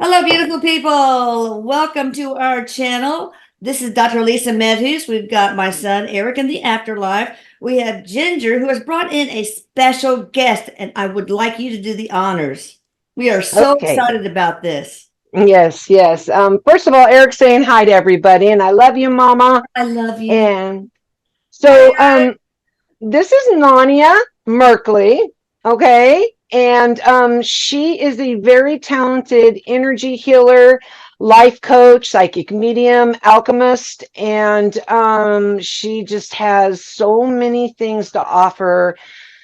Hello, beautiful people. Welcome to our channel. This is Dr. Lisa Medhus. We've got my son, Eric, in the afterlife. We have Ginger, who has brought in a special guest, and I would like you to do the honors. We are so Okay. excited about this. Yes, yes. First of all, Eric saying hi to everybody, and I love you, Mama. I love you. And Hi, so, Eric. this is NANIA Merkley, okay, and she is a very talented energy healer, life coach, psychic medium, alchemist, and she just has so many things to offer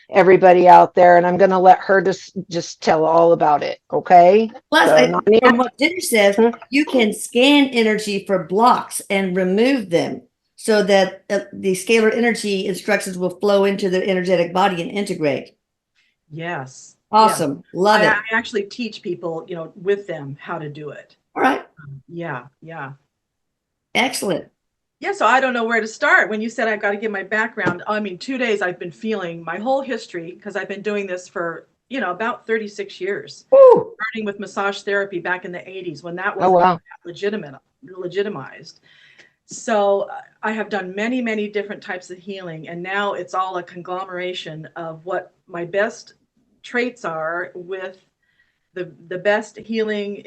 everybody out there. And I'm going to let her just tell all about it, okay? Plus, So, from NANIA. what Ginger says, you can scan energy for blocks and remove them so that the scalar energy instructions will flow into the energetic body and integrate. Yes. Yes. Awesome. Love I it. actually teach people, with them how to do it. All right. Yeah. Yeah. Excellent. Yeah. So I don't know where to start. When you said I've got to give my background, I mean, 2 days I've been feeling my whole history because I've been doing this for, about 36 years, Woo. starting with massage therapy back in the 80s when that Oh, wasn't wow. legitimized. So I have done many, many different types of healing, and now it's all a conglomeration of what my best traits are with the best healing,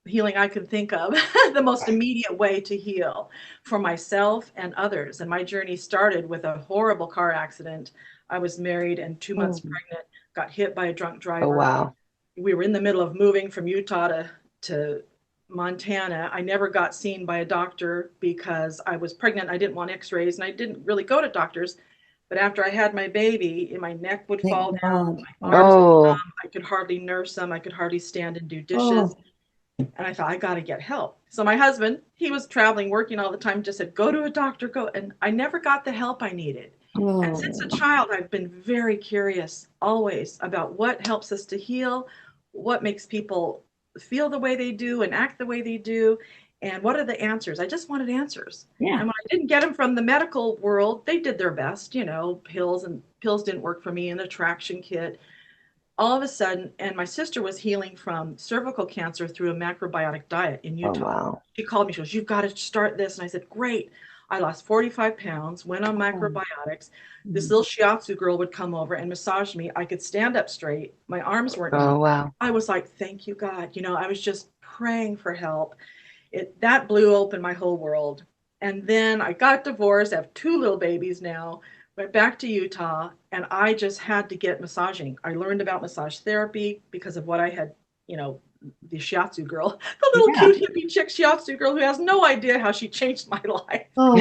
healing I can think of, the most immediate way to heal for myself and others. And my journey started with a horrible car accident. I was married and 2 months Oh, pregnant, got hit by a drunk Oh, driver. wow. We were in the middle of moving from Utah to Montana. I never got seen by a doctor because I was pregnant. I didn't want x-rays and I didn't really go to doctors. But after I had my baby, my neck would fall thank down, God. my Oh, arms would Oh, numb, I could hardly nurse them, I could hardly stand and do dishes. oh, And I thought, I got to get help. So my husband, he was traveling, working all the time, just said, go to a doctor, go. And I never got the help I needed. And since a oh. child, I've been very curious always about what helps us to heal, what makes people feel the way they do and act the way they do, and what are the answers. I just wanted answers. Yeah. And when I didn't get them from the medical world, they did their best, pills didn't work for me, and the traction kit. All of a sudden, and my sister was healing from cervical cancer through a macrobiotic diet in oh, Utah. wow. She called me, she goes, you've got to start this. And I said, great. I lost 45 pounds, went on Oh, macrobiotics. This mm. little shiatsu girl would come over and massage me. I could stand up straight. My arms weren't numb. Oh, wow. I was like, thank you, God. I was just praying for help. That blew open my whole world. And then I got divorced. I have two little babies now. Went back to Utah, and I just had to get massaging. I learned about massage therapy because of what I had, the shiatsu girl, the little Yeah. cute hippie chick shiatsu girl who has no idea how she changed my life. Oh,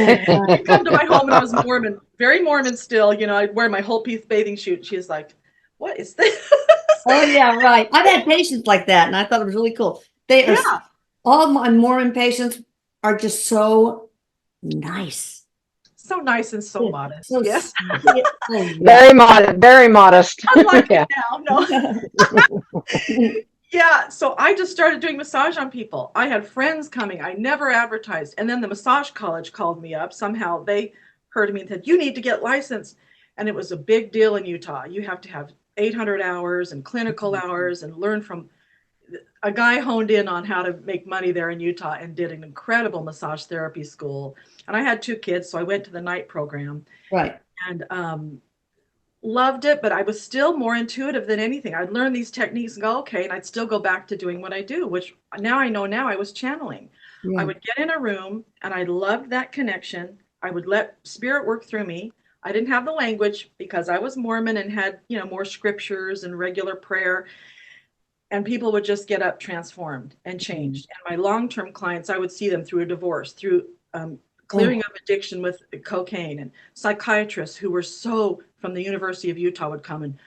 She'd come to my home, and I was Mormon, very Mormon still. I'd wear my whole piece bathing suit. She's like, "What is this?" oh, yeah, right. I've had patients like that, and I thought it was really cool. They are, Yeah, all my Mormon patients are just so nice. so nice and so Yeah, modest. so Yes, sweet. Oh, yeah. Very modest. Very modest. unlike me Yeah. now. No. Yeah, so I just started doing massage on people. I had friends coming. I never advertised. And then the massage college called me up. Somehow they heard of me and said, you need to get licensed. And it was a big deal in Utah. You have to have 800 hours and clinical hours and learn from a guy honed in on how to make money there in Utah and did an incredible massage therapy school. And I had two kids, so I went to the night program Right. and loved it, but I was still more intuitive than anything. I'd learn these techniques and go, okay, and I'd still go back to doing what I do, which now I know now I was channeling. I Yeah. would get in a room and I loved that connection. I would let spirit work through me. I didn't have the language because I was Mormon and had, more scriptures and regular prayer. And people would just get up transformed and Mm. changed. And my long-term clients, I would see them through a divorce, through clearing Oh, of addiction with cocaine, and psychiatrists who were so from the University of Utah would come and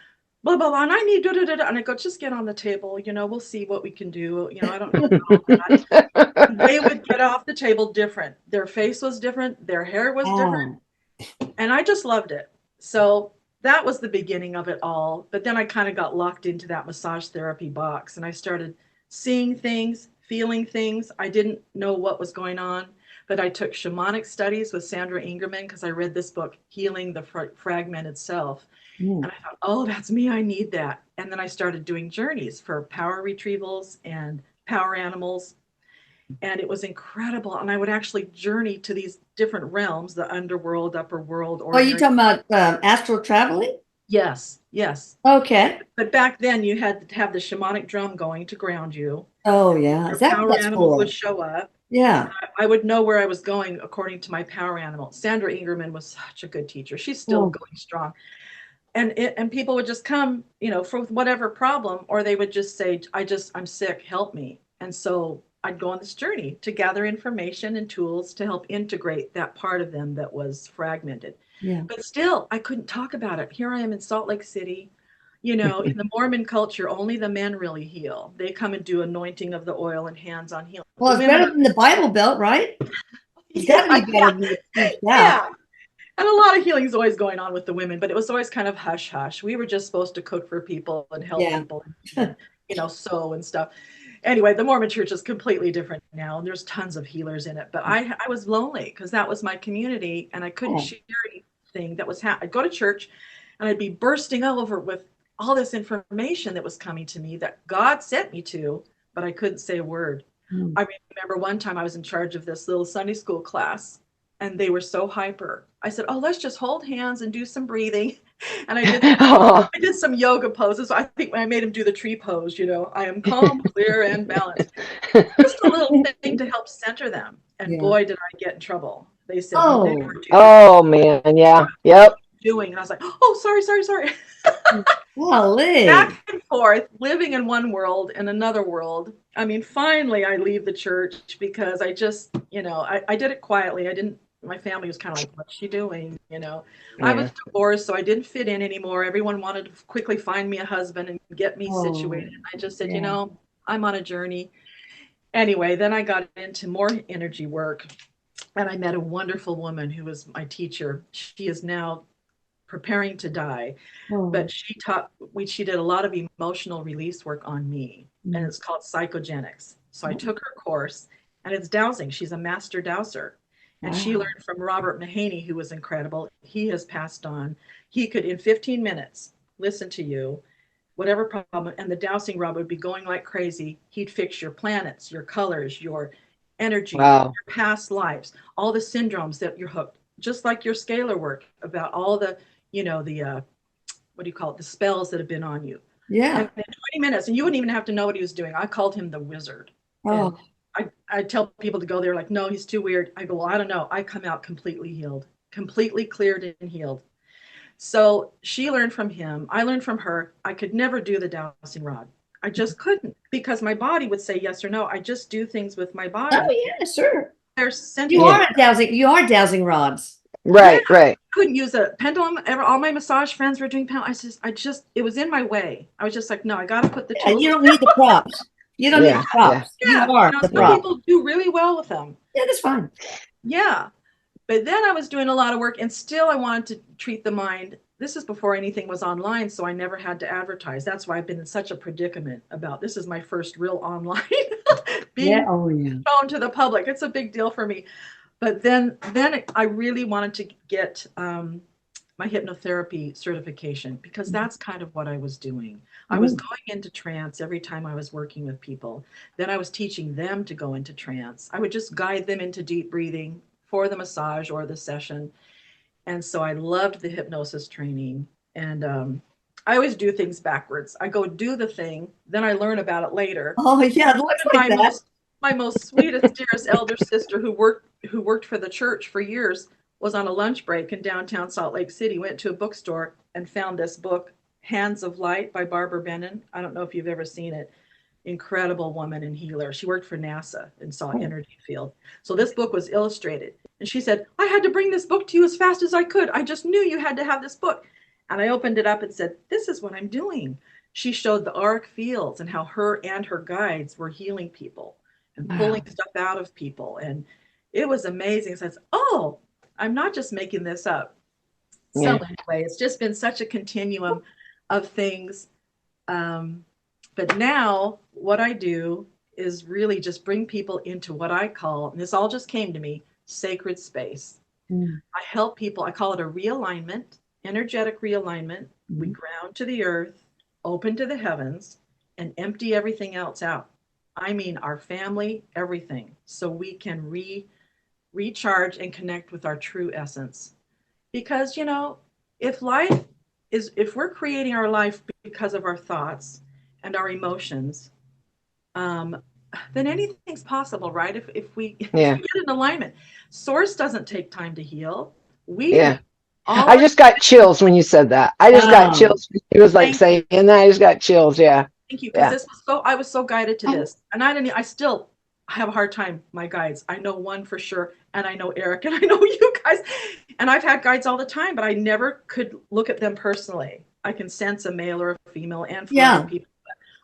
blah blah blah, and I need da da da da, and I go, just get on the table, we'll see what we can do. I don't know about all that. They would get off the table different. Their face was different, their hair was different, yeah. and I just loved it. So that was the beginning of it all. But then I kind of got locked into that massage therapy box and I started seeing things, feeling things. I didn't know what was going on, but I took shamanic studies with Sandra Ingerman because I read this book, Healing the Fragmented Self. Mm. And I thought, oh, that's me. I need that. And then I started doing journeys for power retrievals and power animals. And it was incredible. And I would actually journey to these different realms, the underworld, upper world, Oh, you ordinary. talking about astral traveling? Yes, yes. Okay. But back then you had to have the shamanic drum going to ground you. Oh, yeah. Your That power that's animals would cool. show up. Yeah. I would know where I was going according to my power animal. Sandra Ingerman was such a good teacher. She's still Oh, going strong. And people would just come, for whatever problem, or they would just say, I'm sick, help me. And so I'd go on this journey to gather information and tools to help integrate that part of them that was fragmented. yeah. But still, I couldn't talk about it. Here I am in Salt Lake City. In the Mormon culture, only the men really heal. They come and do anointing of the oil and hands-on healing. Well, The it's women, better than the Bible Belt, right? It's got to yeah, be better than the Deep South. yeah. And a lot of healing is always going on with the women, but it was always kind of hush hush. We were just supposed to cook for people and help Yeah. people, and, sew and stuff. Anyway, the Mormon church is completely different now, and there's tons of healers in it. But I was lonely because that was my community, and I couldn't Oh, share anything that was I'd go to church, and I'd be bursting over with all this information that was coming to me that God sent me to, but I couldn't say a word. mm. I remember one time I was in charge of this little Sunday school class, and they were so hyper. I said, "Oh, let's just hold hands and do some breathing." And I did some yoga poses. I think I made him do the tree pose, I am calm, clear, and balanced. Just a little thing to help center them. And Yeah. boy, did I get in trouble. They said, Oh, never do Oh man, yeah. Yep. doing. And I was like, "Oh, sorry." golly. Back and forth, living in one world and another world. I mean, finally I leave the church because I just, I did it quietly. My family was kind of like, "What's she doing?" I was Yeah. divorced, so I didn't fit in anymore. Everyone wanted to quickly find me a husband and get me Oh, situated. I just said, yeah. I'm on a journey. Anyway, then I got into more energy work, and I met a wonderful woman who was my teacher. She is now preparing to die, Oh, but she did a lot of emotional release work on me, and it's called psychogenics. So I took her course, and it's dowsing. She's a master dowser. And she wow. learned from Robert Mahaney, who was incredible. He has passed on. He could, in 15 minutes, listen to you, whatever problem, and the dowsing rod would be going like crazy. He'd fix your planets, your colors, your energy, Wow. your past lives, all the syndromes that you're hooked, just like your scalar work about all the, what do you call it, the spells that have been on you. Yeah. And in 20 minutes, and you wouldn't even have to know what he was doing. I called him the wizard. And Oh, I tell people to go there like, "No, he's too weird." I go, "Well, I don't know." I come out completely healed, completely cleared and healed. So she learned from him. I learned from her. I could never do the dowsing rod. I just couldn't because my body would say yes or no. I just do things with my body. oh yeah, sure. They're You sentient. Yeah. are dowsing. You are dowsing rods. Yeah, Right. couldn't use a pendulum. All my massage friends were doing pendulum. It was in my way. I was just like, no, I got to put the Yeah, tools. you don't need the props. You don't need Yeah. the Yeah. props. You Yeah, are the some prop. people do really well with them. Yeah, that's fine. Yeah. But then I was doing a lot of work and still I wanted to treat the mind. This is before anything was online, so I never had to advertise. That's why I've been in such a predicament about this is my first real online Yeah. being Oh yeah. shown to the public. It's a big deal for me. But then I really wanted to get my hypnotherapy certification because that's kind of what I was doing. I was going into trance every time I was working with people. Then I was teaching them to go into trance. I would just guide them into deep breathing for the massage or the session. And so I loved the hypnosis training. And I always do things backwards. I go do the thing, then I learn about it later. Oh yeah, it looks like that. My most sweetest, dearest elder sister who worked for the church for years was on a lunch break in downtown Salt Lake City, went to a bookstore and found this book, Hands of Light by Barbara Bennon. I don't know if you've ever seen it. Incredible woman and healer. She worked for NASA and saw energy field. So this book was illustrated. And she said, "I had to bring this book to you as fast as I could. I just knew you had to have this book." And I opened it up and said, "This is what I'm doing." She showed the auric fields and how her and her guides were healing people and pulling stuff out of people. And it was amazing. It says, "Oh, I'm not just making this up." So anyway, it's just been such a continuum of things. But now what I do is really just bring people into what I call, and this all just came to me, sacred space. I help people, I call it a realignment, energetic realignment. We ground to the earth, open to the heavens, and empty everything else out. I mean, our family, everything, so we can recharge and connect with our true essence. Because, if life if we're creating our life because of our thoughts and our emotions, um, then anything's possible, right? If we if we Yeah. get in alignment, source doesn't take time to heal. We do. Yeah. All I our just got chills when you said that. I just got Wow. chills. It was like thank you. saying that. I just got chills. Yeah. Thank you, because Yeah. this was so I was so guided to this. And I still have a hard time, my guides. I know one for sure, and I know Erik, and I know you guys. And I've had guides all the time, but I never could look at them personally. I can sense a male or a female, and for other Yeah. people.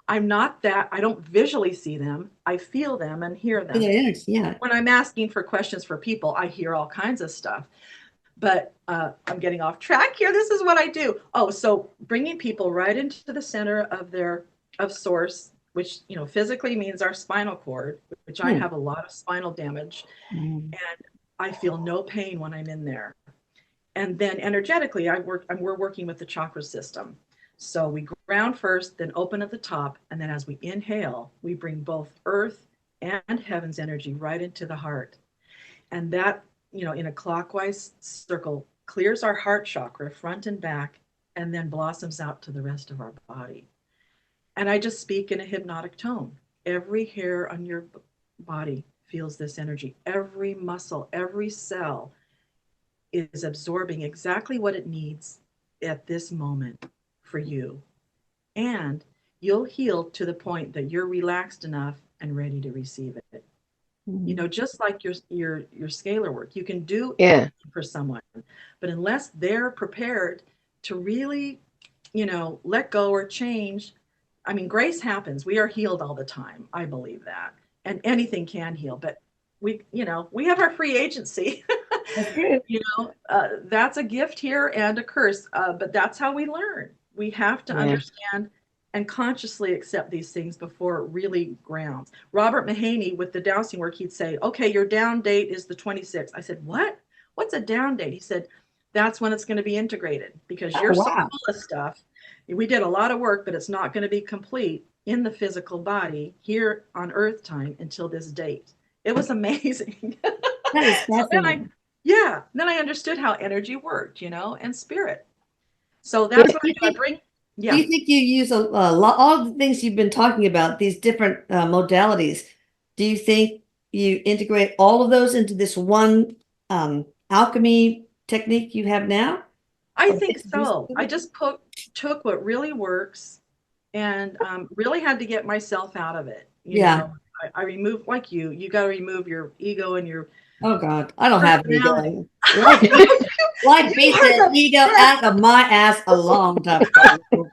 I'm not that, I don't visually see them. I feel them and hear Feel them. the energy. Yeah. When I'm asking for questions for people, I hear all kinds of stuff. But I'm getting off track here. This is what I do. Oh, so bringing people right into the center of of source, which physically means our spinal cord, which I Hmm. have a lot of spinal damage, Mm. and I feel no pain when I'm in there. And then energetically, we're working with the chakra system. So we ground first, then open at the top, and then as we inhale, we bring both earth and heaven's energy right into the heart. And that, in a clockwise circle, clears our heart chakra front and back, and then blossoms out to the rest of our body. And I just speak in a hypnotic tone. Every hair on your body feels this energy. Every muscle, every cell is absorbing exactly what it needs at this moment for you. And you'll heal to the point that you're relaxed enough and ready to receive it. Mm. Just like your scalar work, you can do Yeah. for someone, but unless they're prepared to really, let go or change, I mean, grace happens. We are healed all the time. I believe that, and anything can heal, but we have our free agency. That's true. That's a gift here and a curse, but that's how we learn. We have to Yeah. understand and consciously accept these things before it really grounds. Robert Mahaney, with the dowsing work, he'd say, okay, your down date is the 26th. I said, what? What's a down date? He said, that's when it's going to be integrated, because Oh, you're so wow. full of stuff. We did a lot of work, but it's not going to be complete in the physical body here on Earth time until this date. It was amazing. That is So fascinating. then I understood how energy worked, and spirit. So Do that's what I you do. I think, bring, do yeah. you think you use a lot, all the things you've been talking about, these different modalities? Do you think you integrate all of those into this one alchemy technique you have now? I Or think introduce so. to I it? just took what really works, and really had to get myself out of it. Yeah. I removed, like you got to remove your ego and your Oh God, I don't have an personality. ego. Life You beat are the the ego best. out of my ass a long time ago.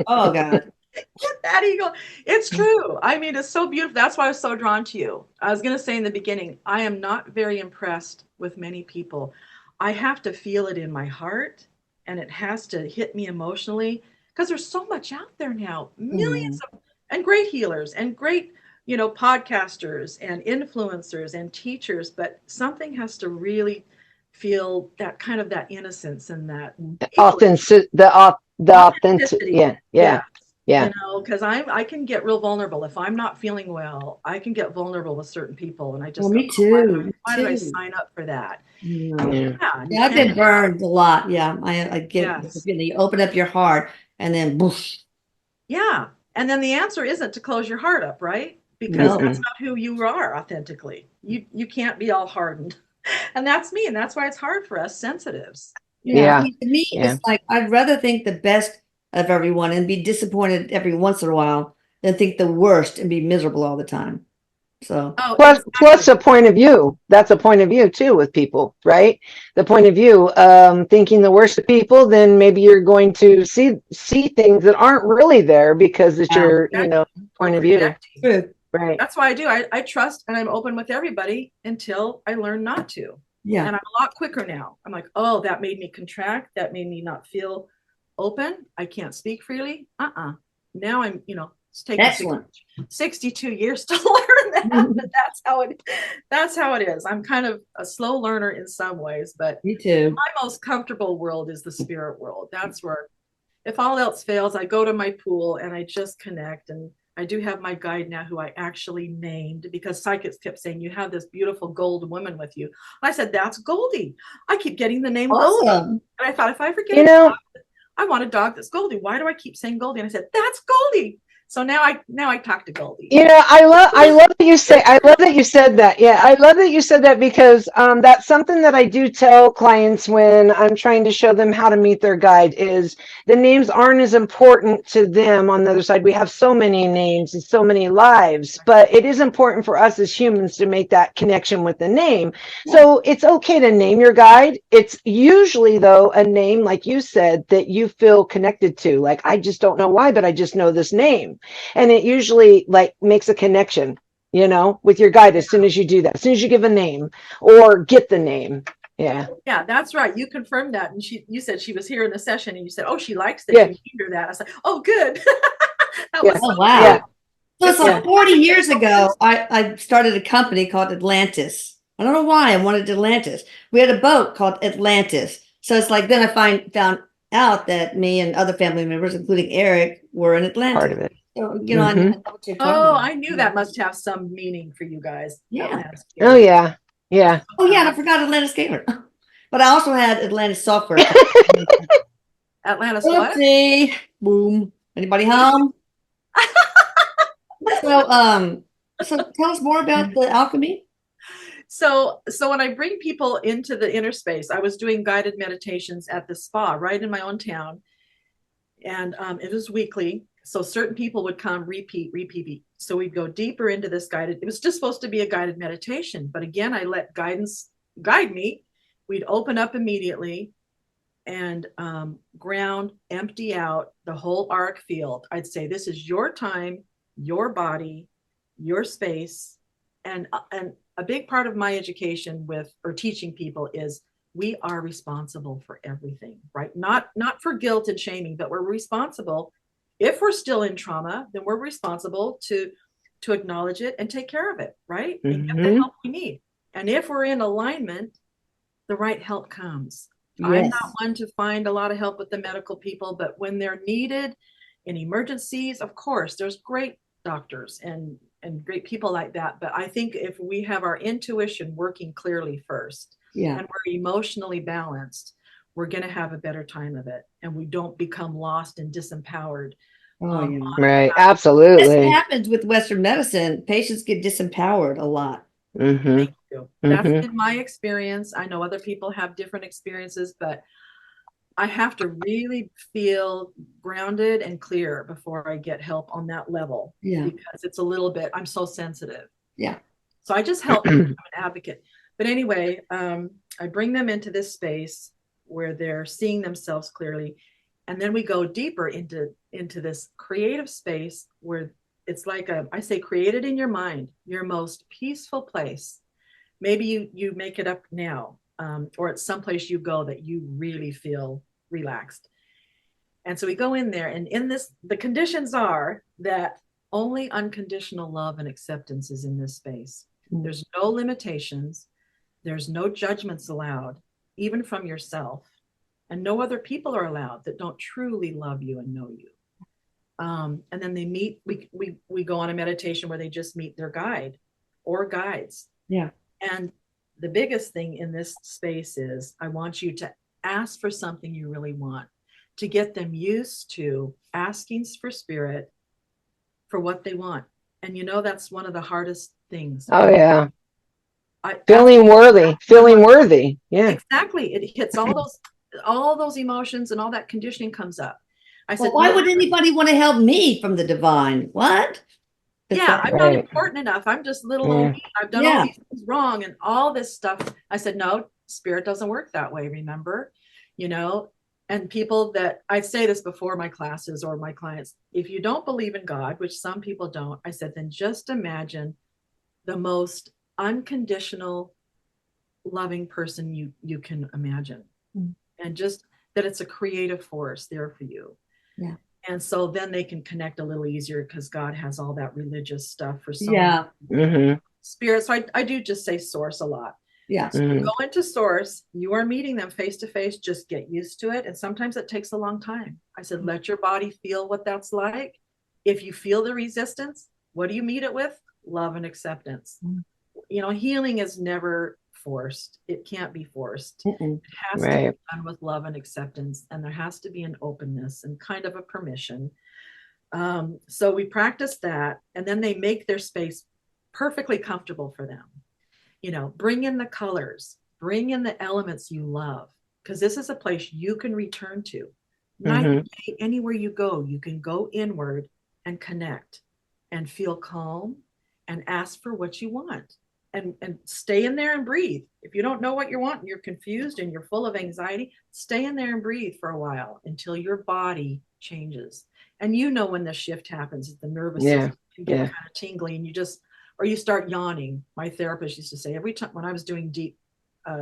Oh God. Get that ego. It's true. I mean, it's so beautiful. That's why I was so drawn to you. I was going to say in the beginning, I am not very impressed with many people. I have to feel it in my heart, and it has to hit me emotionally, because there's so much out there now. Mhm. Millions of and great healers and great, podcasters and influencers and teachers, but something has to really feel that kind of that innocence and that healing. Authentic. The authentic. Authenticity. Yeah. Yeah. Yeah. Yeah. Because I can get real vulnerable. If I'm not feeling well, I can get vulnerable with certain people, and I Well, just go, me oh, too. Me why did I too. sign up for that? No. Yeah. Yeah, and you Yeah, I've can't been get out. burned a lot. Yeah, I get the Yes. feeling. You open up your heart and then boosh. Yeah. And then the answer isn't to close your heart up, right? Because No. that's Mm-mm. not who you are authentically. You can't be all hardened. And that's me. And that's why it's hard for us sensitives. Yeah, I Yeah. mean, to me, Yeah. it's like I'd rather think the best of everyone and be disappointed every once in a while than think the worst and be miserable all the time. So, Oh, Plus exactly. a point of view. That's a point of view too with people, right? The point of view, thinking the worst of people, then maybe you're going to see things that aren't really there because it's yeah, your, We're point of view. projecting. Right. Right. That's why I do. I trust, and I'm open with everybody until I learn not to. yeah, And I'm a lot quicker now. I'm like, oh, that made me contract. That made me not feel open. I can't speak freely. Now it's taken excellent. 62 years to learn that. But that's how it is. I'm kind of a slow learner in some ways, but Me too. my most comfortable world is the spirit world. That's where, if all else fails, I go to my pool and I just connect, and I do have my guide now who I actually named, because psychics kept saying, you have this beautiful gold woman with you. I said, that's Goldie. I keep getting the name Goldie. Awesome. And I thought, if I ever get You a know, dog, I want a dog that's Goldie. Why do I keep saying Goldie? And I said, that's Goldie. So now I talk to Goldie. you know, I love that you say, I love that you said that. Yeah, I love that you said that, because that's something that I do tell clients when I'm trying to show them how to meet their guide, is the names aren't as important to them. On the other side, we have so many names and so many lives, but it is important for us as humans to make that connection with the name. So it's okay to name your guide. It's usually, though, a name, like you said, that you feel connected to. Like, I just don't know why, but I just know this name. And it usually like makes a connection, you know, with your guide as soon as you do that, as soon as you give a name or get the name. Yeah. Yeah, that's right. You confirmed that. And you said she was here in the session, and you said, oh, she likes that Yeah. you named her that. I said, oh, good. That Yeah. was Oh, so wow. Yeah. So it's like Yeah. 40 years ago, I started a company called Atlantis. I don't know why I wanted Atlantis. We had a boat called Atlantis. So it's like, then I found out that me and other family members, including Erik, were in Atlantis. Part of it. So, you know, I know what you're talking Oh, about. I knew that must have some meaning for you guys. Yeah. Atlantis. Oh, yeah. Yeah. Oh, yeah, and I forgot Atlantis Gamer. But I also had Atlantis software. Atlantis what? Oopsie. Boom. Anybody home? So tell us more about the alchemy. So when I bring people into the inner space, I was doing guided meditations at the spa right in my own town. And it was weekly. So certain people would come, repeat. So we'd go deeper into this guided. It was just supposed to be a guided meditation. But again, I let guidance guide me. We'd open up immediately and ground, empty out the whole auric field. I'd say, this is your time, your body, your space. And a big part of my education or teaching people is we are responsible for everything, right? Not for guilt and shaming, but we're responsible. If we're still in trauma, then we're responsible to acknowledge it and take care of it, right? And get the help we need. And if we're in alignment, the right help comes. Yes. I'm not one to find a lot of help with the medical people, but when they're needed in emergencies, of course, there's great doctors and great people like that. But I think if we have our intuition working clearly first, and we're emotionally balanced, we're going to have a better time of it. And we don't become lost and disempowered. Right. Absolutely. This happens with Western medicine. Patients get disempowered a lot. Thank you. That's been my experience. I know other people have different experiences, but I have to really feel grounded and clear before I get help on that level. Yeah. Because it's a little bit, I'm so sensitive. Yeah. So I just help. I'm an advocate. But anyway, I bring them into this space where they're seeing themselves clearly. And then we go deeper into this creative space where it's like I say, create it in your mind, your most peaceful place. Maybe you make it up now, or it's someplace you go that you really feel relaxed. And so we go in there, and in this, the conditions are that only unconditional love and acceptance is in this space. There's no limitations. There's no judgments allowed, even from yourself. And no other people are allowed that don't truly love you and know you. And then they meet, we go on a meditation where they just meet their guide or guides. Yeah. And the biggest thing in this space is I want you to ask for something you really want, to get them used to asking for spirit for what they want. And you know, that's one of the hardest things. Oh, yeah. Feeling worthy. Yeah. Exactly. It hits all those emotions, and all that conditioning comes up. I said, why would anybody want to help me from the divine? What? Yeah, I'm not important enough. I'm just little old me. I've done all these things wrong and all this stuff. I said, no, spirit doesn't work that way, remember? You know, and people that, I say this before my classes or my clients, if you don't believe in God, which some people don't, I said, then just imagine the most unconditional, loving person you can imagine. And just that it's a creative force there for you. Yeah. And so then they can connect a little easier because God has all that religious stuff for some spirit. So I do just say source a lot. Yeah. So go into source. You are meeting them face to face. Just get used to it. And sometimes it takes a long time. I said, let your body feel what that's like. if you feel the resistance, what do you meet it with? Love and acceptance. You know, healing is never forced. It can't be forced. Mm-mm. It has to be done with love and acceptance, and there has to be an openness and kind of a permission. So we practice that, and then they make their space perfectly comfortable for them. You know, bring in the colors, bring in the elements you love, because this is a place you can return to. Night and day, anywhere you go, you can go inward and connect and feel calm and ask for what you want, and stay in there and breathe. If you don't know what you want and you're confused and you're full of anxiety, stay in there and breathe for a while until your body changes. And you know when the shift happens, the nervous system can get kind of tingly, and you just, or you start yawning. My therapist used to say every time when I was doing deep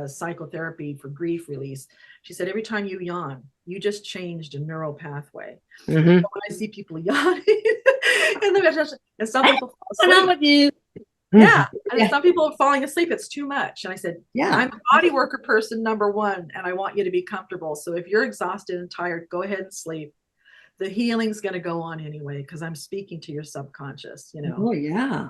psychotherapy for grief release, she said, every time you yawn, you just changed a neural pathway. So when I see people yawning in the meditation, and some people fall asleep. With you. Yeah. And some people are falling asleep. It's too much. And I said, Yeah, I'm a body worker person, number one, and I want you to be comfortable. So if you're exhausted and tired, go ahead and sleep. The healing's going to go on anyway, because I'm speaking to your subconscious, you know. Oh, yeah.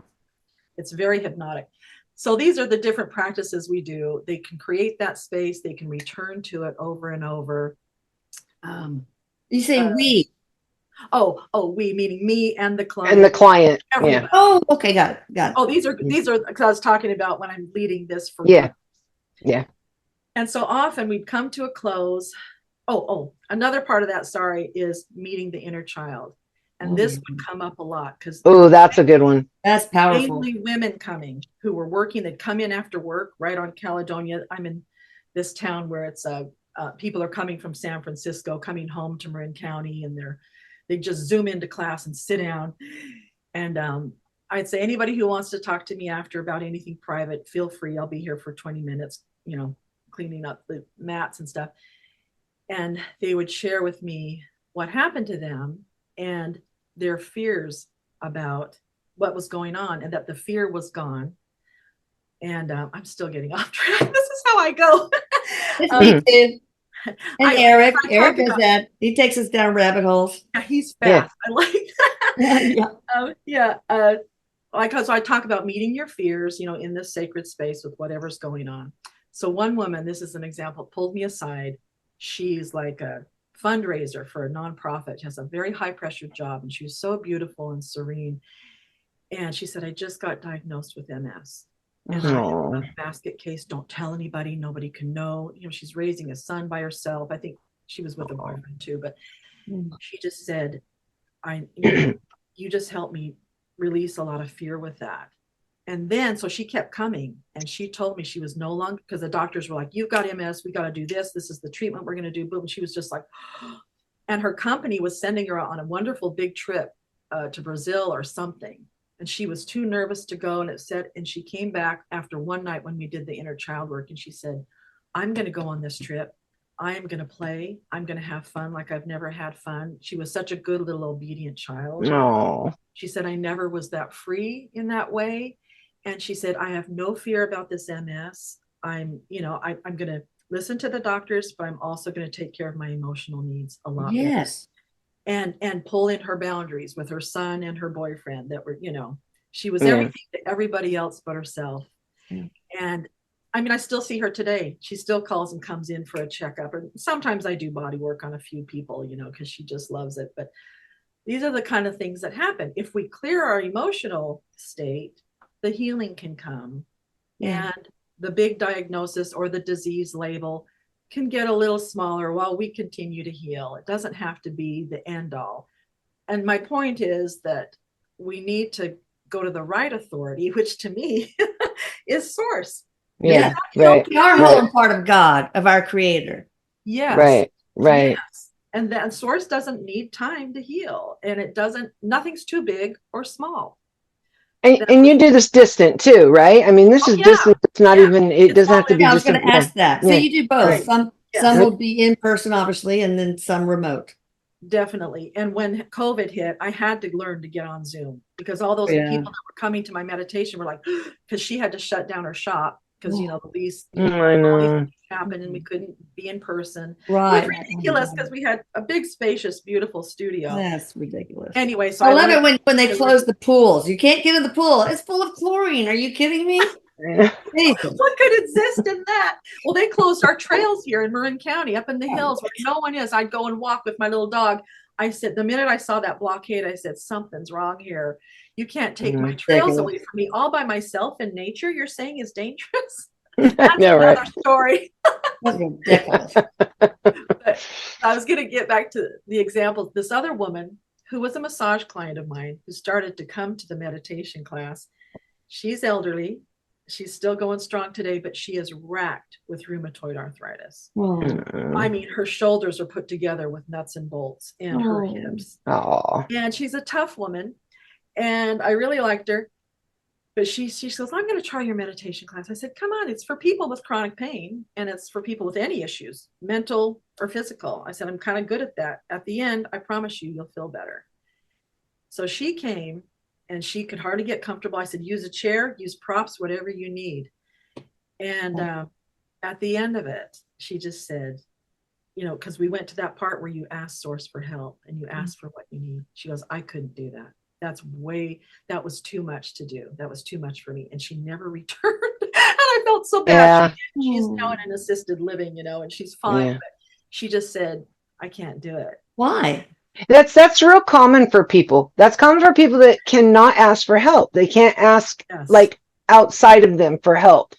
It's very hypnotic. So these are the different practices we do. They can create that space. They can return to it over and over. You say we. We, meaning me and the client. And the client. Everybody. Yeah. Oh, okay. Got it. Oh, these are, because I was talking about when I'm leading this for. Yeah. Yeah. And so often we'd come to a close. Another part of that, is meeting the inner child. And this would come up a lot because that's a good one. That's powerful. Mainly women coming who were working. They'd come in after work right on Caledonia. I'm in this town where it's people are coming from San Francisco, coming home to Marin County, and they just zoom into class and sit down. And I'd say, anybody who wants to talk to me after about anything private, feel free. I'll be here for 20 minutes, you know, cleaning up the mats and stuff. And they would share with me what happened to them and their fears about what was going on, and that the fear was gone. And I'm still getting off track. This is how I go. Me too. And Erik does that. He takes us down rabbit holes. Yeah, he's fast. I like Yeah. So I talk about meeting your fears, you know, in this sacred space with whatever's going on. So one woman, this is an example, pulled me aside. She's like a fundraiser for a nonprofit. She has a very high pressure job, and she was so beautiful and serene. And she said, I just got diagnosed with MS. And I have a basket case. Don't tell anybody. Nobody can know. You know, she's raising a son by herself. I think she was with a boyfriend too, but she just said, you just helped me release a lot of fear with that. And then, so she kept coming, and she told me she was no longer, because the doctors were like, you've got MS. We got to do this. This is the treatment we're going to do. Boom. She was just like, and her company was sending her on a wonderful big trip to Brazil or something. And she was too nervous to go. And she came back after one night when we did the inner child work. And she said, I'm going to go on this trip. I am going to play. I'm going to have fun like I've never had fun. She was such a good little obedient child. She said, I never was that free in that way. And she said, I have no fear about this MS. I'm going to listen to the doctors, but I'm also going to take care of my emotional needs a lot. Yes. Better. And pull in her boundaries with her son and her boyfriend that were, you know, she was everything to everybody else but herself. And I mean, I still see her today. She still calls and comes in for a checkup. And sometimes I do body work on a few people, you know, because she just loves it. But these are the kind of things that happen. If we clear our emotional state, the healing can come. And the big diagnosis or the disease label can get a little smaller while we continue to heal. It doesn't have to be the end all. And my point is that we need to go to the right authority, which to me is source. Right. We are whole part of God, of our creator. Yes. Right. Yes. And that source doesn't need time to heal. And nothing's too big or small. And you do this distant too, right? I mean, this is distant. It's not even, it doesn't have to be I was distant. going to ask that. So you do both. Right. Some will be in person, obviously, and then some remote. Definitely. And when COVID hit, I had to learn to get on Zoom because all those people that were coming to my meditation were like, because she had to shut down her shop because the lease, I all these know. things happened and we couldn't be in person. Right. It was ridiculous because we had a big, spacious, beautiful studio. That's ridiculous. Anyway, so I love it when they close the pools. You can't get in the pool. It's full of chlorine. Are you kidding me? Jesus. What could exist in that? Well, they closed our trails here in Marin County, up in the hills where no one is. I'd go and walk with my little dog. I said, the minute I saw that blockade, I said, something's wrong here. You can't take my trails away from me all by myself in nature. You're saying is dangerous. That's another story. That's ridiculous. But I was going to get back to the example. This other woman who was a massage client of mine who started to come to the meditation class. She's elderly. She's still going strong today, but she is racked with rheumatoid arthritis. I mean, her shoulders are put together with nuts and bolts and her hips. And she's a tough woman. And I really liked her. But she says, I'm going to try your meditation class. I said, come on, it's for people with chronic pain. And it's for people with any issues, mental or physical. I said, I'm kind of good at that. At the end, I promise you, you'll feel better. So she came. And she could hardly get comfortable. I said, use a chair, use props, whatever you need. And at the end of it, she just said, because we went to that part where you ask source for help and you ask for what you need. She goes, I couldn't do that. That was too much to do. That was too much for me. And she never returned. And I felt so bad. She's now in an assisted living, and she's fine. But she just said, I can't do it. Why? That's real common for people. That's common for people that cannot ask for help. They can't ask like outside of them for help.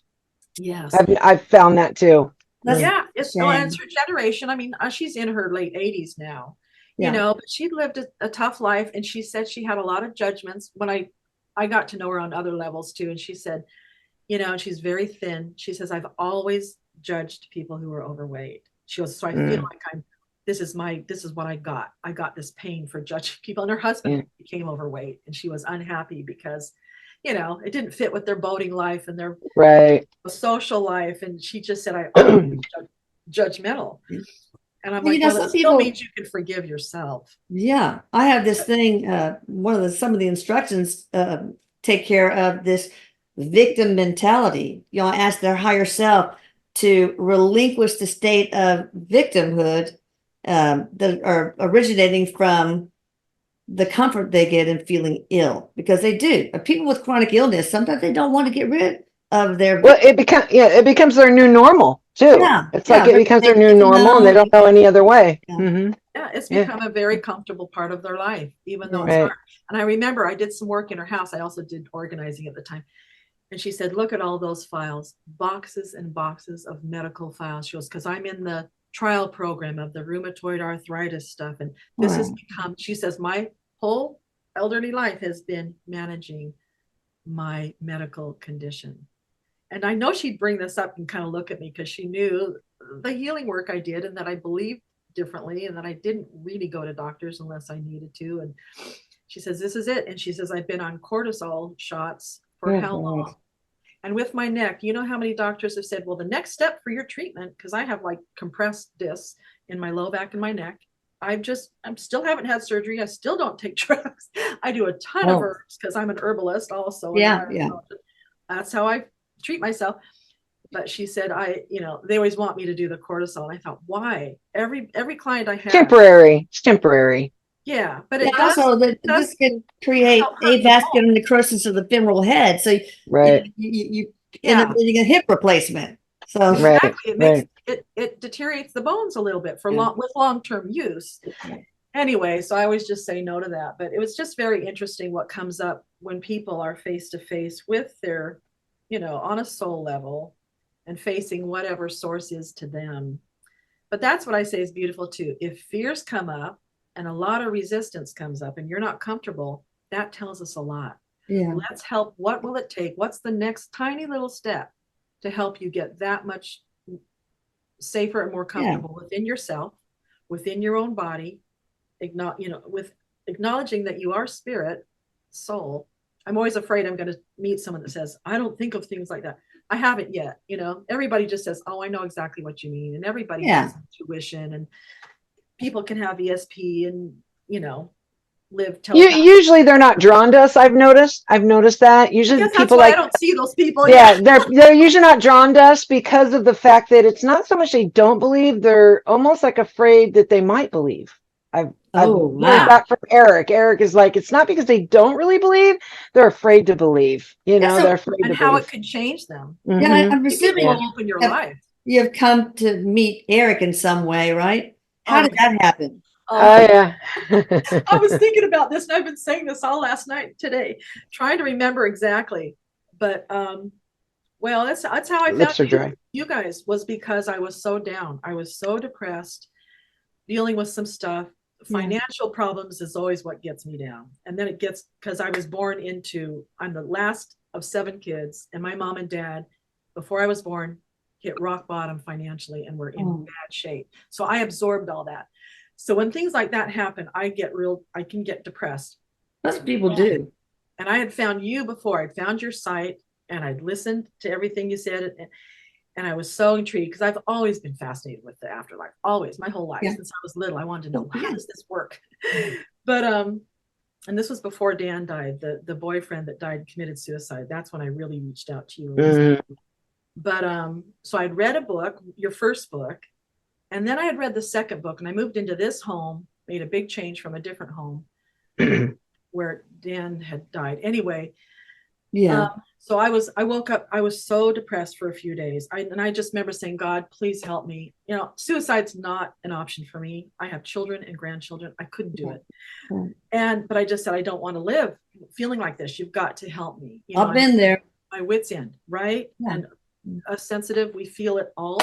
Yes. I've found that too. It's her generation. I mean, she's in her late 80s now, but she lived a tough life. And she said she had a lot of judgments when I got to know her on other levels too. And she said, and she's very thin. She says, I've always judged people who are overweight. She goes, so I feel like this is what I got. I got this pain for judging people. And her husband became overweight and she was unhappy because, it didn't fit with their boating life and their social life. And she just said, I always judgmental. And I'm like, well, that still means you can forgive yourself. Yeah. I have this thing, some of the instructions take care of this victim mentality. I ask their higher self to relinquish the state of victimhood that are originating from the comfort they get in feeling ill, because they do. People with chronic illness, sometimes they don't want to get rid of their. Well, it becomes their new normal too. It's like it becomes their new normal, and they don't know any other way. It's become a very comfortable part of their life, even though it's hard. And I remember I did some work in her house. I also did organizing at the time. And she said, look at all those files, boxes and boxes of medical files. She goes, because I'm in the trial program of the rheumatoid arthritis stuff. And this has become, she says, my whole elderly life has been managing my medical condition. And I know she'd bring this up and kind of look at me because she knew the healing work I did and that I believed differently and that I didn't really go to doctors unless I needed to. And she says, this is it. And she says, I've been on cortisol shots for how long? And with my neck, you know how many doctors have said, well, the next step for your treatment, because I have like compressed discs in my low back and my neck. I'm still haven't had surgery. I still don't take drugs. I do a ton of herbs because I'm an herbalist also. That's how I treat myself. But she said, they always want me to do the cortisol. And I thought, why? Every client I have. It's temporary. Yeah, but it also this can create avascular necrosis of the femoral head. So you end up needing a hip replacement. So exactly, it deteriorates the bones a little bit with long-term use. Anyway, so I always just say no to that. But it was just very interesting what comes up when people are face to face with their, on a soul level and facing whatever source is to them. But that's what I say is beautiful too. If fears come up, and a lot of resistance comes up and you're not comfortable, that tells us a lot. Let's help. What will it take? What's the next tiny little step to help you get that much safer and more comfortable within yourself, within your own body, with acknowledging that you are spirit, soul. I'm always afraid I'm going to meet someone that says, I don't think of things like that. I haven't yet. Everybody just says, oh, I know exactly what you mean. And everybody has intuition and people can have ESP and, live telepathically. Usually they're not drawn to us. I've noticed that. Usually I guess people that's why like I don't see those people. yeah, they're usually not drawn to us because of the fact that it's not so much they don't believe, they're almost like afraid that they might believe. I've learned that from Erik. Erik is like, it's not because they don't really believe, they're afraid to believe. You know, they're afraid and to how believe. it could change them. Yeah, I'm It can assuming open your life. you've come to meet Erik in some way, right? How did Okay. that happen? Oh yeah. I was thinking about this, and I've been saying this all last night, today, trying to remember exactly. But well, that's how I Lips are dry. found you guys, was because I was so down. I was so depressed, dealing with some stuff. Financial problems is always what gets me down. And then it gets, because I was born into, I'm the last of 7 kids, and my mom and dad, before I was born, hit rock bottom financially and were in bad shape. So I absorbed all that. So when things like that happen, I can get depressed. Most people do. And I had found you before. I'd found your site and I'd listened to everything you said. And I was so intrigued because I've always been fascinated with the afterlife, always, my whole life. Since I was little, I wanted to know, how does this work? But, and this was before Dan died, the boyfriend that died committed suicide. That's when I really reached out to you. But, so I'd read a book, your first book, and then I had read the second book, and I moved into this home, made a big change from a different home where Dan had died. Anyway, so I woke up, I was so depressed for a few days. And I just remember saying, God, please help me. You know, suicide's not an option for me. I have children and grandchildren. I couldn't do it. But I just said, I don't want to live feeling like this. You've got to help me. You know, I've been there. My wit's end, right? And us sensitive, we feel it all.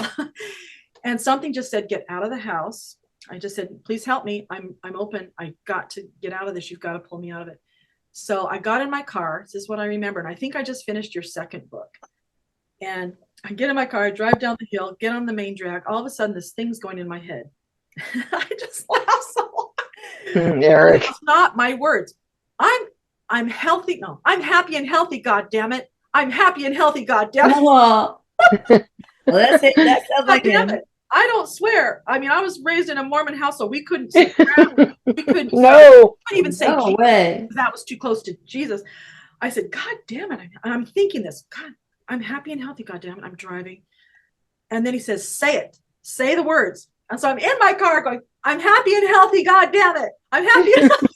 And something just said, get out of the house. I just said, please help me. I'm open. I got to get out of this. You've got to pull me out of it. So I got in my car. This is what I remember. And I think I just finished your second book. And I get in my car, I drive down the hill, get on the main drag. All of a sudden, this thing's going in my head. I just laugh so hard. Erik. It's not my words. I'm healthy. No, I'm happy and healthy. God damn it. I'm happy and healthy. God damn it. Well, that's it. That sounds like him. I don't swear. I mean, I was raised in a Mormon household. We couldn't say we couldn't, no. couldn't even say No way. that was too close to Jesus. I said, God damn it. I'm thinking this. God, I'm happy and healthy. God damn it. I'm driving. And then he says, say it. Say the words. And so I'm in my car going, I'm happy and healthy. God damn it. I'm happy and healthy.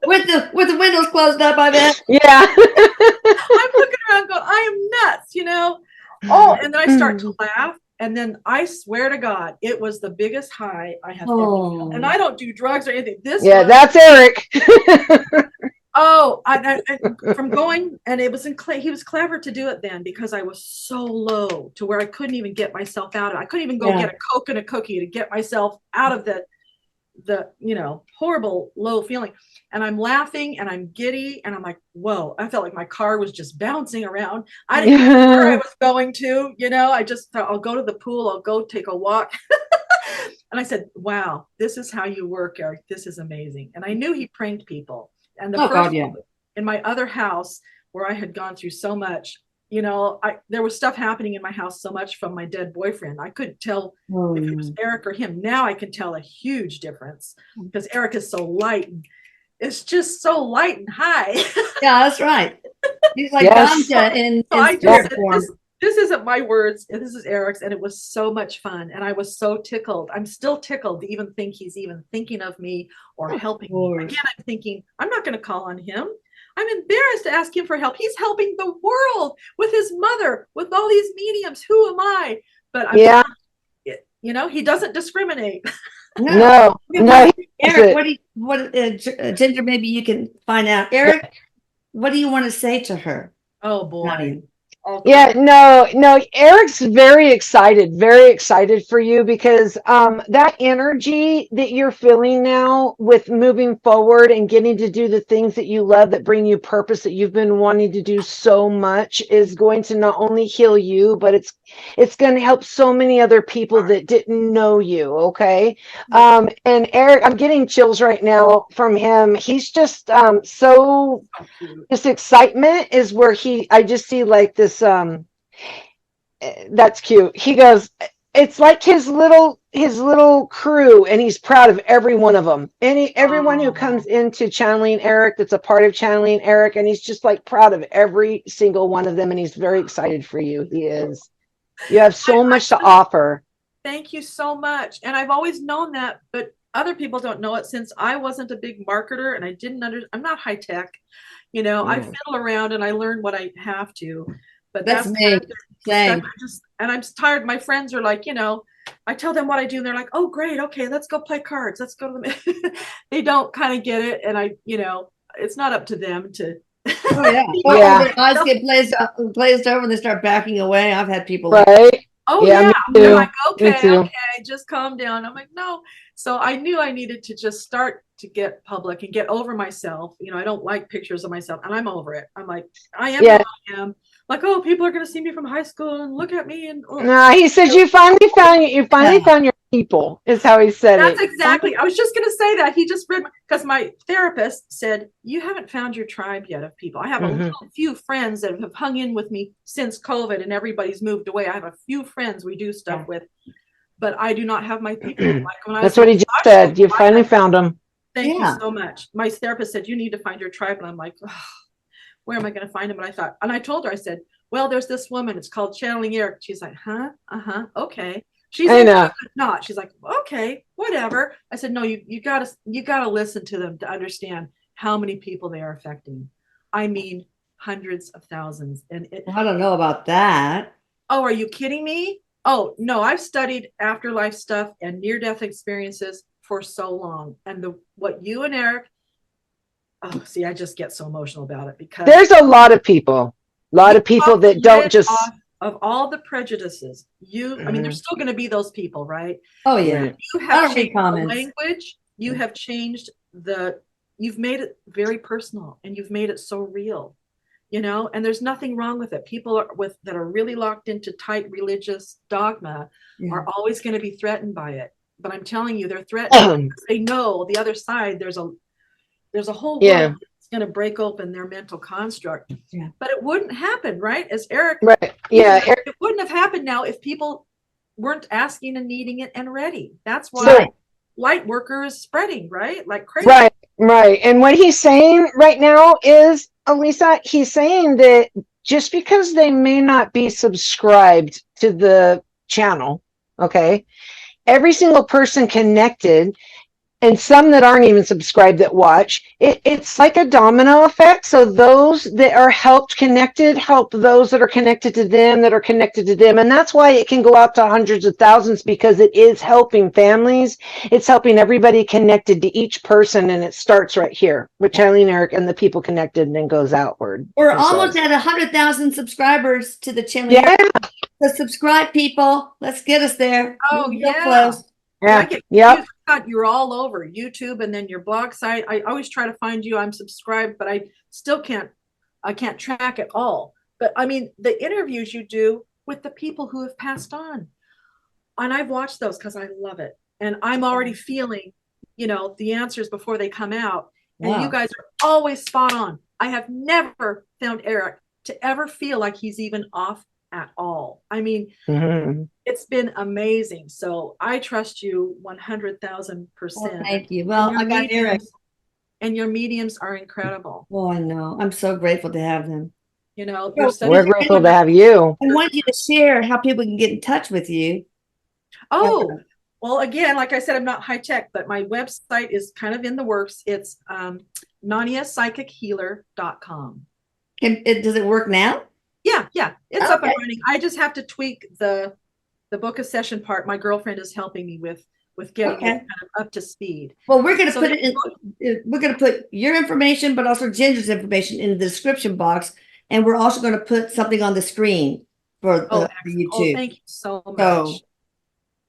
With the windows closed up, I bet. Yeah. I'm looking around going, I am nuts, you know? Oh, and then I start to laugh. And then I swear to God, it was the biggest high I have ever felt. And I don't do drugs or anything. That's Erik. From going, and it was he was clever to do it then, because I was so low to where I couldn't even get myself out of it. I couldn't even go get a Coke and a cookie to get myself out of the horrible low feeling. And I'm laughing and I'm giddy and I'm like, whoa, I felt like my car was just bouncing around. I didn't know where I was going to, I just thought, I'll go to the pool, I'll go take a walk. And I said, wow, this is how you work, Erik. This is amazing. And I knew he pranked people. And in my other house where I had gone through so much, there was stuff happening in my house so much from my dead boyfriend. I couldn't tell if it was Erik or him. Now I can tell a huge difference because Erik is so light. It's just so light and high. Yeah, that's right. He's like ganja in spirit form. This isn't my words. This is Erik's, and it was so much fun. And I was so tickled. I'm still tickled to even think he's even thinking of me or helping me. Again, I'm thinking, I'm not going to call on him. I'm embarrassed to ask him for help. He's helping the world with his mother, with all these mediums. Who am I? But he doesn't discriminate. No. Erik, Ginger, maybe you can find out. Erik, what do you want to say to her? Oh boy. Naia. Yeah, no, Erik's very excited for you because that energy that you're feeling now with moving forward and getting to do the things that you love that bring you purpose that you've been wanting to do so much is going to not only heal you, but it's going to help so many other people that didn't know you. Okay. And Erik, I'm getting chills right now from him. He's just this excitement is where I just see like this that's cute. He goes, it's like his little his little crew, and he's proud of every one of them. Everyone who Oh, comes into channeling Erik, that's a part of channeling Erik, and he's just like proud of every single one of them, and he's very excited for you. He is. You have so much to offer. thank you so much. And I've always known that, but other people don't know it since I wasn't a big marketer and I didn't I'm not high tech. You know, I fiddle around and I learn what I have to. But That's that's me. Same. and I'm just tired. My friends are like, you know, I tell them what I do and they're like, oh, great. Okay, let's go play cards. Let's go to the, they don't kind of get it. And you know, it's not up to them to. Oh yeah. Yeah. Their eyes get glazed over and they start backing away. I've had people like, Right. Oh Yeah, yeah. me They're too. like, Me okay, too. okay, just calm down. I'm like, no. So I knew I needed to just start to get public and get over myself. You know, I don't like pictures of myself and I'm over it. I'm like, I am Yeah. who I am. Like, oh, people are gonna see me from high school and look at me and oh. No, he said you finally found your people, is how he said That's it. exactly. I was just going to say that. He just read because my therapist said, you haven't found your tribe yet of people. I have a few friends that have hung in with me since COVID and everybody's moved away. I have a few friends we do stuff with, but I do not have my people. Like when That's what he just said. You finally found them. Thank you so much. My therapist said, you need to find your tribe. And I'm like, oh, where am I going to find them? And I thought, and I told her, I said, well, there's this woman. It's called Channeling Erik. She's like, huh? Okay. She's not. She's like, okay, whatever. I said, no, you gotta listen to them to understand how many people they are affecting. I mean, hundreds of thousands. And I don't know about that. Oh, are you kidding me? Oh no, I've studied afterlife stuff and near-death experiences for so long. And what you and Erik, oh, see, I just get so emotional about it because there's a lot of people that don't just of all the prejudices, I mean, there's still going to be those people, right? Oh yeah. You have changed the language. You have changed you've made it very personal and you've made it so real, you know, and there's nothing wrong with it. People that are really locked into tight religious dogma are always going to be threatened by it. But I'm telling you, they're threatened because they know the other side, there's a whole world going to break open their mental construct. But it wouldn't happen, right? As Erik, it wouldn't have happened now if people weren't asking and needing it and ready. That's why light worker is spreading, right? Like crazy. Right. And what he's saying right now is, Elisa, he's saying that just because they may not be subscribed to the channel, okay, every single person connected, and some that aren't even subscribed that watch, it's like a domino effect. So those that are connected help those that are connected to them that are connected to them. And that's why it can go out to hundreds of thousands, because it is helping families. It's helping everybody connected to each person. And it starts right here with Channeling Erik and the people connected and then goes outward. We're almost at 100,000 subscribers to the channel. Yeah. So subscribe, people. Let's get us there. Oh, yeah. Close. Yeah. You're all over YouTube and then your blog site. I always try to find you. I'm subscribed, but I still can't track it all. But I mean, the interviews you do with the people who have passed on, and I've watched those because I love it. And I'm already feeling, you know, the answers before they come out. And you guys are always spot on. I have never found Erik to ever feel like he's even off at all. I mean, it's been amazing. So I trust you 100,000%. Thank you. Well, I got Erik. And your mediums are incredible. Oh, I know. I'm so grateful to have them. You know, we're grateful to have you. I want you to share how people can get in touch with you. Oh, well, again, like I said, I'm not high tech, but my website is kind of in the works. It's NANIApsychichealer.com. Does it work now? Yeah, it's up and running. I just have to tweak the book a session part. My girlfriend is helping me with getting it kind of up to speed. Well, we're going to put it in. We're going to put your information, but also Ginger's information in the description box, and we're also going to put something on the screen for YouTube. Oh, thank you so much.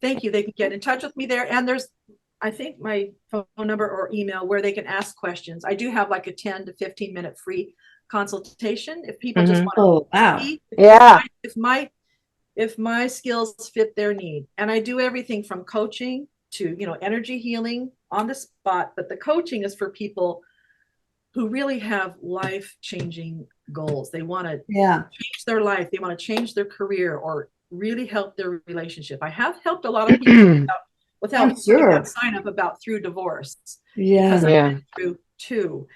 Thank you. They can get in touch with me there, and there's, I think, my phone number or email where they can ask questions. I do have like a 10 to 15 minute free consultation if people just want to see if my skills fit their need. And I do everything from coaching to, you know, energy healing on the spot, but the coaching is for people who really have life-changing goals. They want to change their life, they want to change their career, or really help their relationship. I have helped a lot of people without putting sure. that sign up about through divorce. Yeah. Because I've Yeah. been through 2,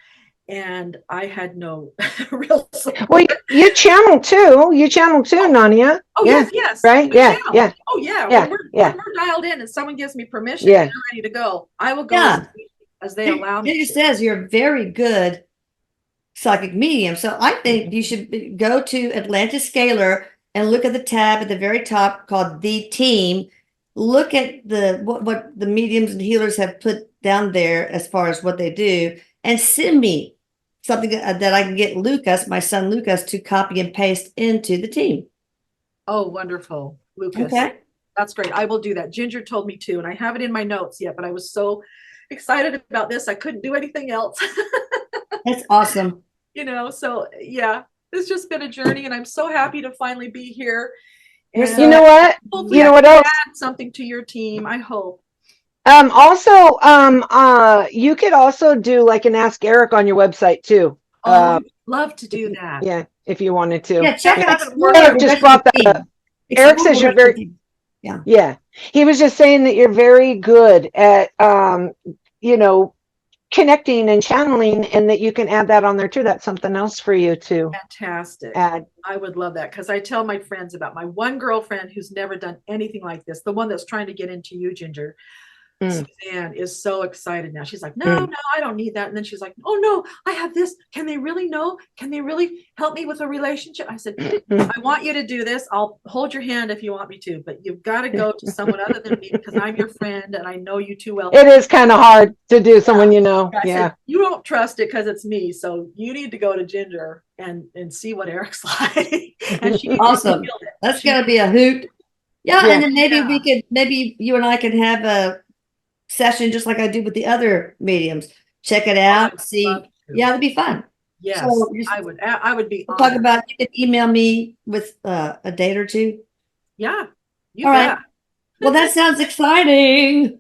and I had no real support. Well, you channel too. You channel too, Naia. Oh, Yeah. yes. Right? We Yeah. channel. Yeah. Oh, yeah. Yeah. When we're dialed in and someone gives me permission Yeah. and they're ready to go, I will go Yeah. as they allow me It to. says you're a very good psychic medium. So I think you should go to Atlantis Scalar and look at the tab at the very top called The Team. Look at what the mediums and healers have put down there as far as what they do, and send me something that I can get Lucas, my son Lucas, to copy and paste into the team. Oh, wonderful, Lucas. Okay. That's great. I will do that. Ginger told me to, and I have it in my notes yet, but I was so excited about this. I couldn't do anything else. That's awesome. So yeah, it's just been a journey, and I'm so happy to finally be here. We're And so You know what? hopefully You know I what can else? add something to your team. I hope. Also, you could also do like an Ask Eric on your website too. Oh, I'd love to do that. Yeah, if you wanted to. Yeah, check I out haven't explore worked- Eric the just rest brought of the that team. up. Eric says you're Explore the rest of very, the team. yeah. He was just saying that you're very good at, connecting and channeling, and that you can add that on there too. That's something else for you to Fantastic. add. I would love that, because I tell my friends about my one girlfriend who's never done anything like this, the one that's trying to get into you, Ginger. Suzanne is so excited now. She's like, no, I don't need that. And then she's like, oh no, I have this. Can they really know? Can they really help me with a relationship? I said, I want you to do this. I'll hold your hand if you want me to, but you've got to go to someone other than me, because I'm your friend and I know you too well. It is kind of hard to do someone you know. I Yeah. said, you don't trust it because it's me. So you need to go to Ginger and see what Eric's like. And she Awesome. feel it. That's gonna be a hoot. Yeah, Yeah. and then maybe you and I can have a session just like I do with the other mediums. Check it out, I'd see. love to. Yeah, it'd be fun. Yes, So I would be we'll talk honored. about, you can email me with a date or two. Yeah, you All bet. right. Well, that sounds exciting.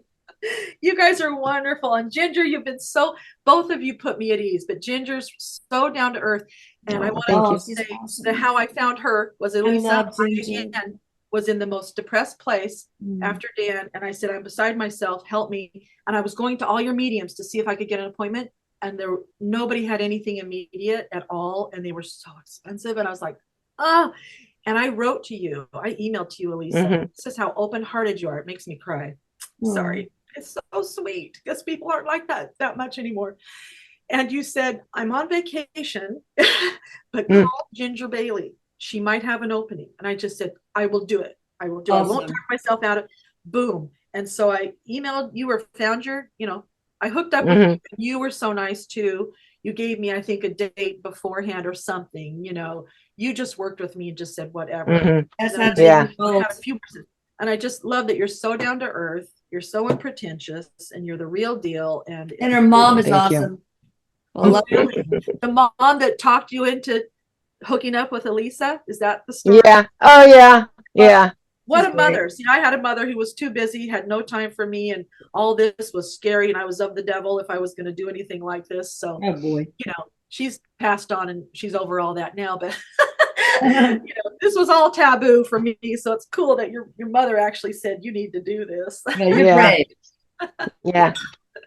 You guys are wonderful. And Ginger, you've been both of you put me at ease, but Ginger's so down to earth. And I want to say that how I found her was Elisa. love Ginger. And was in the most depressed place after Dan. And I said, I'm beside myself, help me. And I was going to all your mediums to see if I could get an appointment. And nobody had anything immediate at all. And they were so expensive. And I was like, oh. And I wrote to you. I emailed to you, Elisa. This is how open-hearted you are. It makes me cry. Sorry. It's so sweet, because people aren't like that much anymore. And you said, I'm on vacation, but call Ginger Bailey. She might have an opening. And I just said, I will do it. I will do it. I won't talk myself out of it. Boom. And so I emailed you, or found your, I hooked up with you. You were so nice too. You gave me, I think, a date beforehand or something. You just worked with me and just said whatever. That's And I just love that you're so down to earth. You're so unpretentious, and you're the real deal. And her mom is awesome. I love the mom that talked you into hooking up with Elisa. Is that the story? Yeah. Oh yeah. Yeah. What a mother. See, I had a mother who was too busy, had no time for me, and all this was scary, and I was of the devil if I was going to do anything like this. So, oh boy, she's passed on and she's over all that now, but this was all taboo for me. So it's cool that your mother actually said, you need to do this. Yeah, you're brave. Yeah.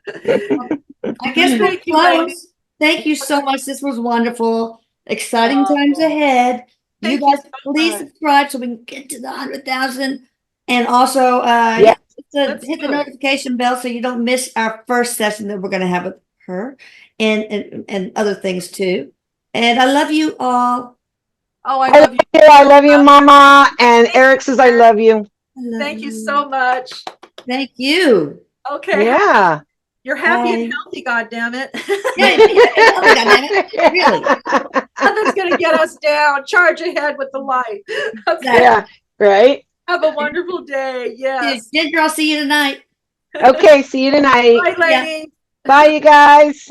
I guess we'll close. Thank you so much. This was wonderful. Exciting times ahead. You guys, please subscribe so we can get to the 100,000. And also, hit the notification bell so you don't miss our first session that we're going to have with her, and other things too. And I love you all. Oh, I love you. I love you, Mama. And Eric says, I love you. Thank you so much. Thank you. Okay. Yeah. You're happy and healthy, goddammit. Yeah, goddammit. Really. Nothing's going to get us down. Charge ahead with the light. Okay. Yeah, right. Have a wonderful day. Yes. Ginger, I'll see you tonight. Okay, see you tonight. Bye, ladies. Bye, you guys.